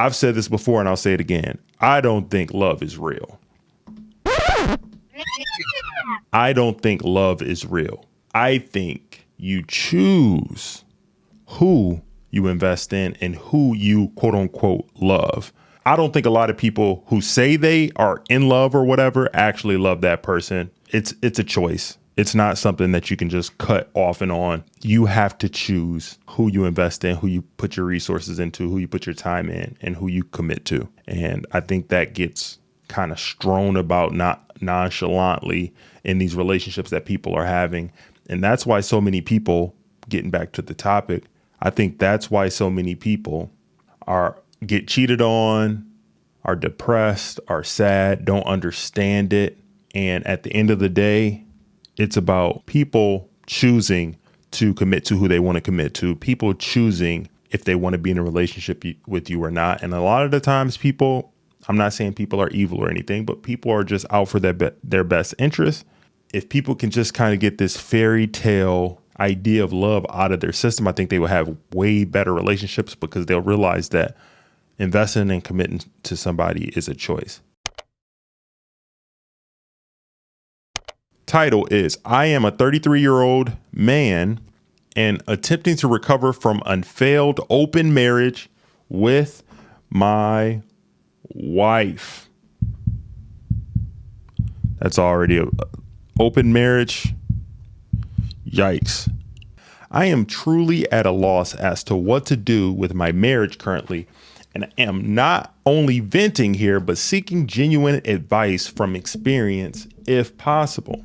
I've said this before and I'll say it again. I don't think love is real. I don't think love is real. I think you choose who you invest in and who you quote unquote love. I don't think a lot of people who say they are in love or whatever actually love that person. It's a choice. It's not something that you can just cut off and on. You have to choose who you invest in, who you put your resources into, who you put your time in, and who you commit to. And I think that gets kind of strewn about not nonchalantly in these relationships that people are having. And that's why so many people, getting back to the topic, I think that's why so many people get cheated on, are depressed, are sad, don't understand it. And at the end of the day, it's about people choosing to commit to who they want to commit to, people choosing if they want to be in a relationship with you or not. And a lot of the times people, I'm not saying people are evil or anything, but people are just out for their best interest. If people can just kind of get this fairy tale idea of love out of their system, I think they will have way better relationships because they'll realize that investing and committing to somebody is a choice. Title is, I am a 33-year-old man and attempting to recover from a failed open marriage with my wife. That's already an open marriage. Yikes. I am truly at a loss as to what to do with my marriage currently, and am not only venting here, but seeking genuine advice from experience if possible.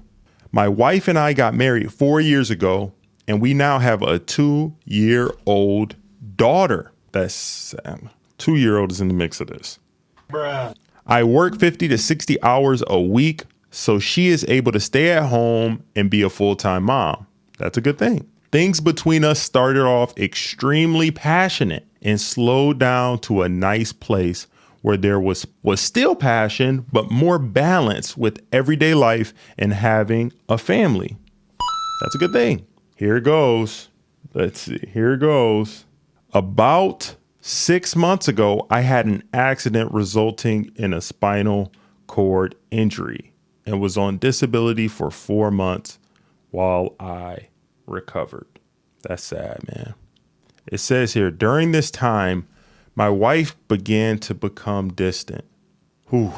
My wife and I got married 4 years ago, and we now have a 2-year-old daughter. That's sad. 2-year-old is in the mix of this. Bruh. I work 50 to 60 hours a week, so she is able to stay at home and be a full-time mom. That's a good thing. Things between us started off extremely passionate and slowed down to a nice place where there was still passion, but more balance with everyday life and having a family. That's a good thing. Here it goes. Let's see. Here it goes. About 6 months ago, I had an accident resulting in a spinal cord injury and was on disability for 4 months while I recovered. That's sad, man. It says here, during this time, my wife began to become distant. Whew.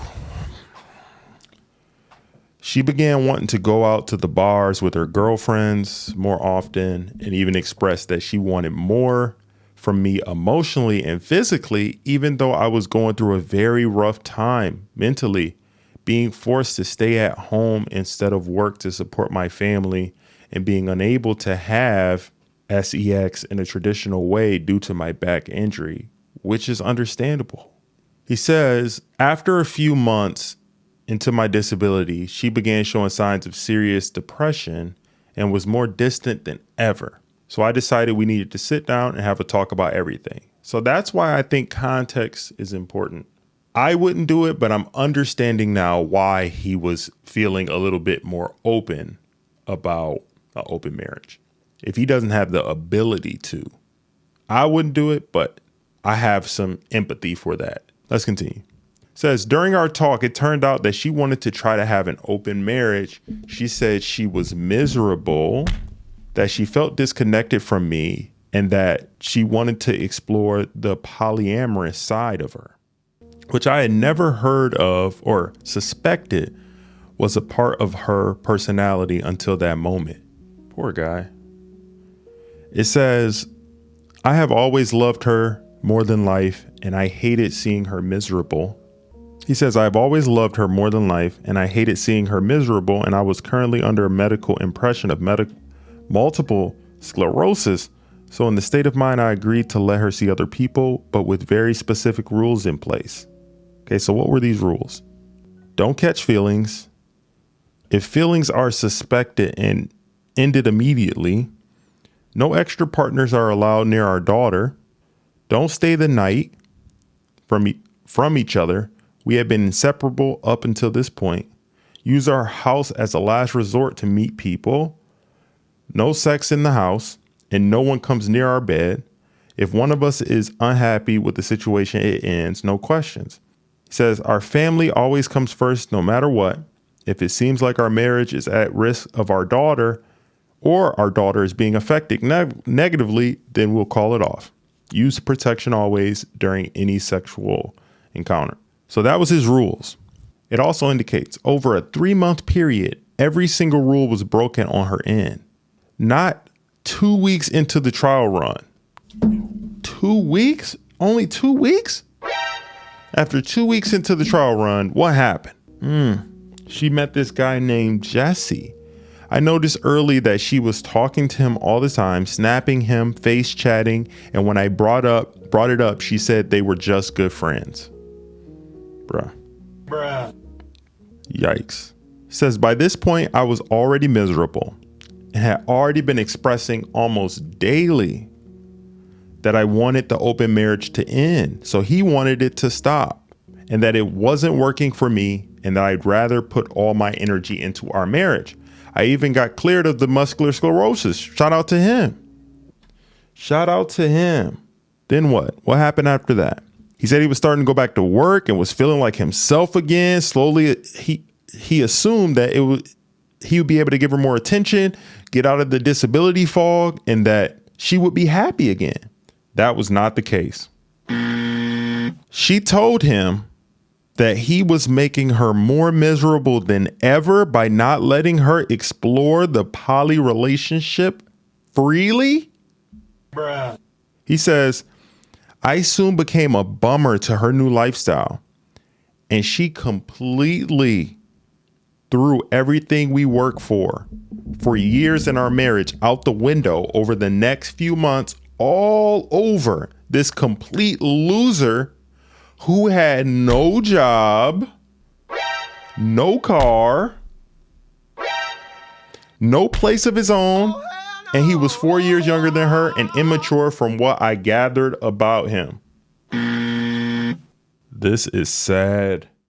She began wanting to go out to the bars with her girlfriends more often and even expressed that she wanted more from me emotionally and physically, even though I was going through a very rough time mentally, being forced to stay at home instead of work to support my family and being unable to have sex in a traditional way due to my back injury, which is understandable. He says, after a few months into my disability, she began showing signs of serious depression and was more distant than ever. So I decided we needed to sit down and have a talk about everything. So that's why I think context is important. I wouldn't do it, but I'm understanding now why he was feeling a little bit more open about an open marriage. If he doesn't have the ability to, I wouldn't do it, but I have some empathy for that. Let's continue. It says, during our talk, it turned out that she wanted to try to have an open marriage. She said she was miserable, that she felt disconnected from me, and that she wanted to explore the polyamorous side of her, which I had never heard of or suspected was a part of her personality until that moment. Poor guy. It says, I have always loved her more than life, and I hated seeing her miserable. He says, I've always loved her more than life, and I hated seeing her miserable, and I was currently under a medical impression of multiple sclerosis. So in the state of mind, I agreed to let her see other people, but with very specific rules in place. Okay, so what were these rules? Don't catch feelings. If feelings are suspected and ended immediately, no extra partners are allowed near our daughter. Don't stay the night from each other. We have been inseparable up until this point. Use our house as a last resort to meet people. No sex in the house, and no one comes near our bed. If one of us is unhappy with the situation, it ends, no questions. He says, our family always comes first no matter what. If it seems like our marriage is at risk of our daughter or our daughter is being affected negatively, then we'll call it off. Use protection always during any sexual encounter. So that was his rules. It also indicates over a 3-month period, every single rule was broken on her end. Not 2 weeks into the trial run. 2 weeks? Only 2 weeks? After 2 weeks into the trial run, what happened? She met this guy named Jesse. I noticed early that she was talking to him all the time, snapping him, face chatting, and when I brought it up, she said they were just good friends. Bruh. Yikes. Says by this point, I was already miserable and had already been expressing almost daily that I wanted the open marriage to end. So he wanted it to stop and that it wasn't working for me and that I'd rather put all my energy into our marriage. I even got cleared of the muscular sclerosis. Shout out to him. Shout out to him. Then what? What happened after that? He said he was starting to go back to work and was feeling like himself again. Slowly, he assumed that he would be able to give her more attention, get out of the disability fog, and that she would be happy again. That was not the case. She told him that he was making her more miserable than ever by not letting her explore the poly relationship freely. He says, I soon became a bummer to her new lifestyle, and she completely threw everything we worked for years in our marriage out the window over the next few months, all over this complete loser who had no job, no car, no place of his own, and he was 4 years younger than her and immature from what I gathered about him. This is sad.